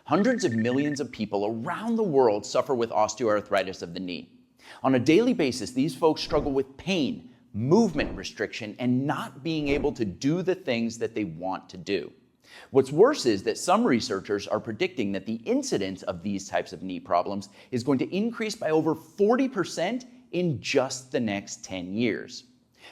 Hundreds of millions of people around the world suffer with osteoarthritis of the knee. On a daily basis, these folks struggle with pain, movement restriction, and not being able to do the things that they want to do. What's worse is that some researchers are predicting that the incidence of these types of knee problems is going to increase by over 40% in just the next 10 years.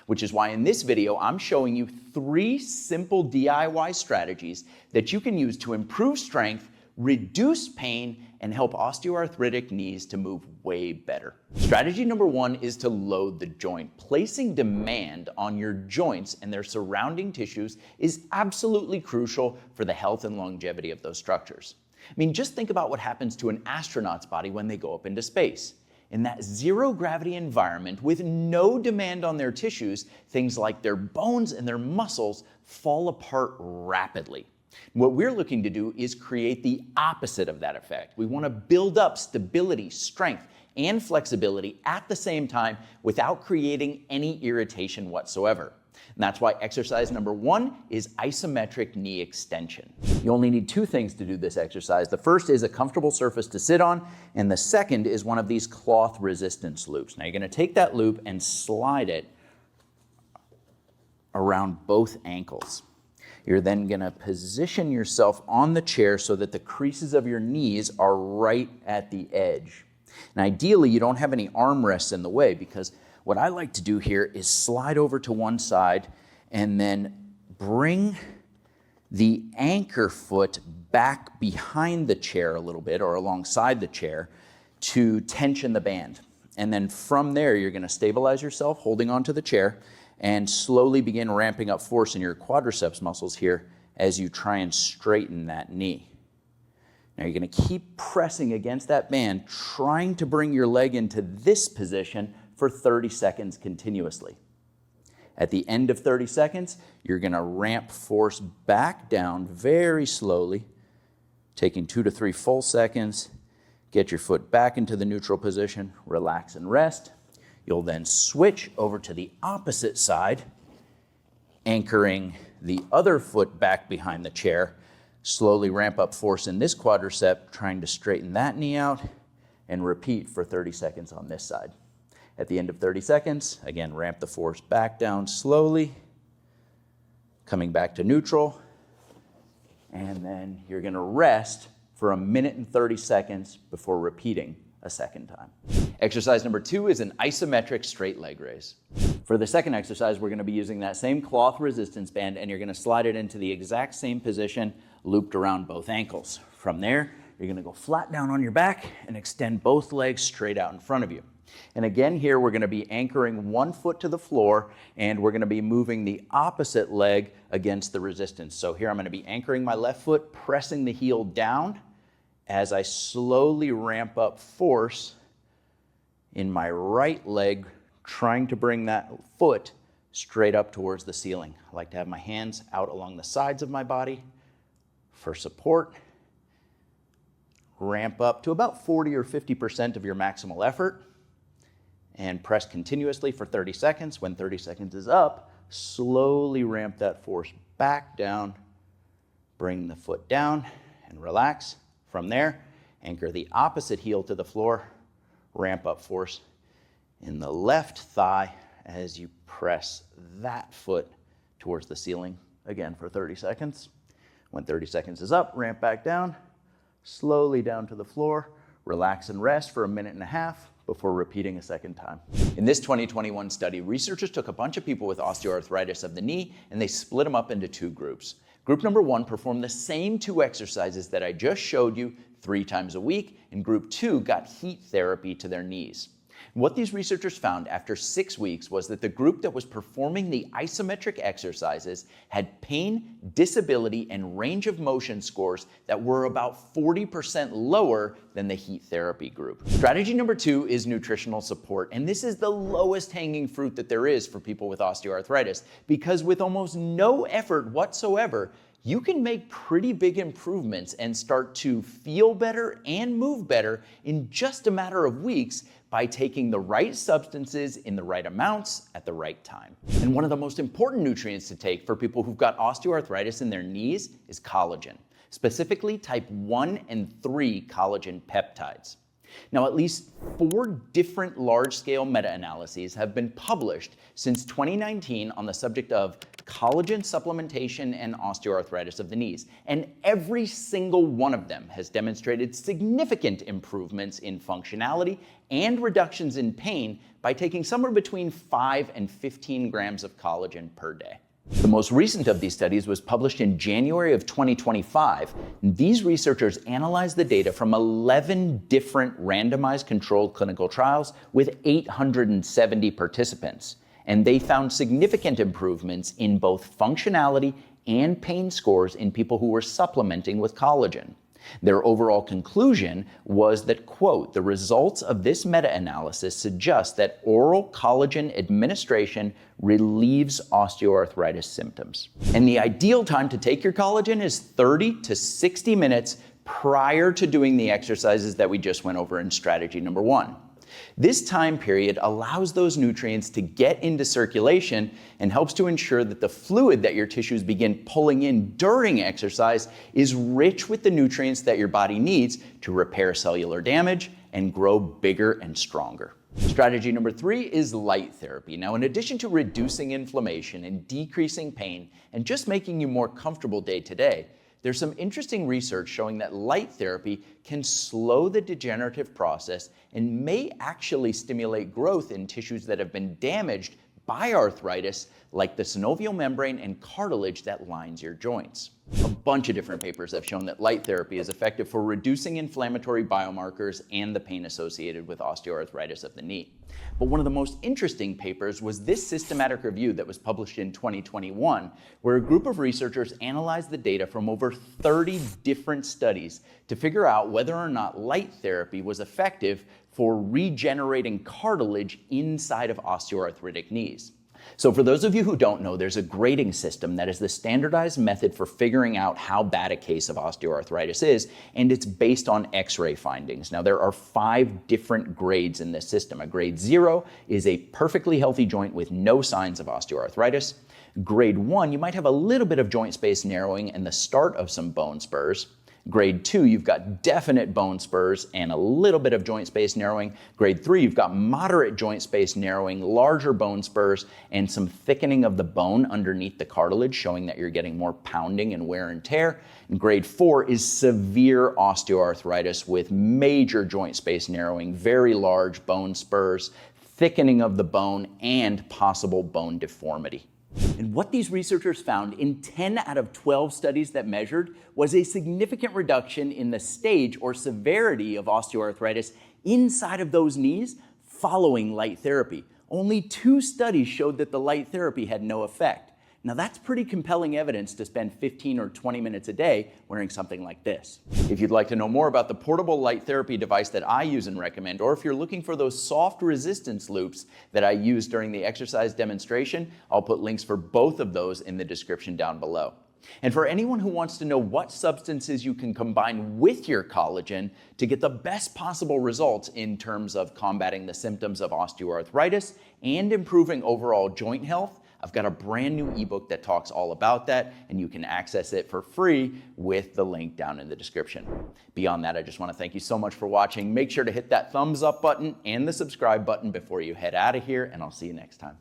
Which is why in this video, I'm showing you 3 simple DIY strategies that you can use to improve strength, reduce pain, and help osteoarthritic knees to move way better. Strategy number 1 is to load the joint. Placing demand on your joints and their surrounding tissues is absolutely crucial for the health and longevity of those structures. I mean, just think about what happens to an astronaut's body when they go up into space. In that zero gravity environment with no demand on their tissues, things like their bones and their muscles fall apart rapidly. What we're looking to do is create the opposite of that effect. We want to build up stability, strength, and flexibility at the same time without creating any irritation whatsoever. And that's why exercise number 1 is isometric knee extension. You only need 2 things to do this exercise. The first is a comfortable surface to sit on, and the second is one of these cloth resistance loops. Now you're going to take that loop and slide it around both ankles. You're then going to position yourself on the chair so that the creases of your knees are right at the edge. And ideally, you don't have any armrests in the way, because what I like to do here is slide over to one side and then bring the anchor foot back behind the chair a little bit, or alongside the chair, to tension the band. And then from there, you're going to stabilize yourself holding onto the chair and slowly begin ramping up force in your quadriceps muscles here as you try and straighten that knee. Now you're going to keep pressing against that band, trying to bring your leg into this position for 30 seconds continuously. At the end of 30 seconds, you're going to ramp force back down very slowly, taking 2 to 3 full seconds. Get your foot back into the neutral position, relax and rest. You'll then switch over to the opposite side, anchoring the other foot back behind the chair. Slowly ramp up force in this quadricep, trying to straighten that knee out, and repeat for 30 seconds on this side. At the end of 30 seconds, again, ramp the force back down slowly, coming back to neutral, and then you're going to rest for 1 minute and 30 seconds before repeating a second time. Exercise number 2 is an isometric straight leg raise. For the second exercise, we're going to be using that same cloth resistance band, and you're going to slide it into the exact same position, looped around both ankles. From there, you're going to go flat down on your back and extend both legs straight out in front of you. And again, here we're going to be anchoring one foot to the floor, and we're going to be moving the opposite leg against the resistance. So here I'm going to be anchoring my left foot, pressing the heel down as I slowly ramp up force in my right leg, trying to bring that foot straight up towards the ceiling. I like to have my hands out along the sides of my body for support. Ramp up to about 40 or 50% of your maximal effort, and press continuously for 30 seconds. When 30 seconds is up, slowly ramp that force back down, bring the foot down and relax. From there, anchor the opposite heel to the floor, ramp up force in the left thigh as you press that foot towards the ceiling, again for 30 seconds. When 30 seconds is up, ramp back down, slowly down to the floor, relax and rest for 1.5 minutes before repeating a second time. In this 2021 study, researchers took a bunch of people with osteoarthritis of the knee and they split them up into 2 groups. Group number 1 performed the same 2 exercises that I just showed you 3 times a week, and group 2 got heat therapy to their knees. What these researchers found after 6 weeks was that the group that was performing the isometric exercises had pain, disability, and range of motion scores that were about 40% lower than the heat therapy group. Strategy number 2 is nutritional support, and this is the lowest hanging fruit that there is for people with osteoarthritis, because with almost no effort whatsoever, you can make pretty big improvements and start to feel better and move better in just a matter of weeks by taking the right substances in the right amounts at the right time. And one of the most important nutrients to take for people who've got osteoarthritis in their knees is collagen. specifically type 1 and 3 collagen peptides. Now, at least 4 different large-scale meta-analyses have been published since 2019 on the subject of collagen supplementation and osteoarthritis of the knees, and every single one of them has demonstrated significant improvements in functionality and reductions in pain by taking somewhere between 5 and 15 grams of collagen per day. The most recent of these studies was published in January of 2025. These researchers analyzed the data from 11 different randomized controlled clinical trials with 870 participants, and they found significant improvements in both functionality and pain scores in people who were supplementing with collagen. Their overall conclusion was that, quote, the results of this meta-analysis suggest that oral collagen administration relieves osteoarthritis symptoms. And the ideal time to take your collagen is 30 to 60 minutes prior to doing the exercises that we just went over in strategy number 1. This time period allows those nutrients to get into circulation and helps to ensure that the fluid that your tissues begin pulling in during exercise is rich with the nutrients that your body needs to repair cellular damage and grow bigger and stronger. Strategy number 3 is light therapy. Now, in addition to reducing inflammation and decreasing pain and just making you more comfortable day to day, there's some interesting research showing that light therapy can slow the degenerative process and may actually stimulate growth in tissues that have been damaged by arthritis, like the synovial membrane and cartilage that lines your joints. A bunch of different papers have shown that light therapy is effective for reducing inflammatory biomarkers and the pain associated with osteoarthritis of the knee. But one of the most interesting papers was this systematic review that was published in 2021, where a group of researchers analyzed the data from over 30 different studies to figure out whether or not light therapy was effective for regenerating cartilage inside of osteoarthritic knees. So for those of you who don't know, there's a grading system that is the standardized method for figuring out how bad a case of osteoarthritis is, and it's based on X-ray findings. Now, there are 5 different grades in this system. A grade 0 is a perfectly healthy joint with no signs of osteoarthritis. Grade 1, you might have a little bit of joint space narrowing and the start of some bone spurs. Grade 2, you've got definite bone spurs and a little bit of joint space narrowing. Grade 3, you've got moderate joint space narrowing, larger bone spurs, and some thickening of the bone underneath the cartilage, showing that you're getting more pounding and wear and tear. And grade 4 is severe osteoarthritis with major joint space narrowing, very large bone spurs, thickening of the bone, and possible bone deformity. And what these researchers found in 10 out of 12 studies that measured was a significant reduction in the stage or severity of osteoarthritis inside of those knees following light therapy. Only 2 studies showed that the light therapy had no effect. Now, that's pretty compelling evidence to spend 15 or 20 minutes a day wearing something like this. If you'd like to know more about the portable light therapy device that I use and recommend, or if you're looking for those soft resistance loops that I use during the exercise demonstration, I'll put links for both of those in the description down below. And for anyone who wants to know what substances you can combine with your collagen to get the best possible results in terms of combating the symptoms of osteoarthritis and improving overall joint health, I've got a brand new ebook that talks all about that, and you can access it for free with the link down in the description. Beyond that, I just want to thank you so much for watching. Make sure to hit that thumbs up button and the subscribe button before you head out of here, and I'll see you next time.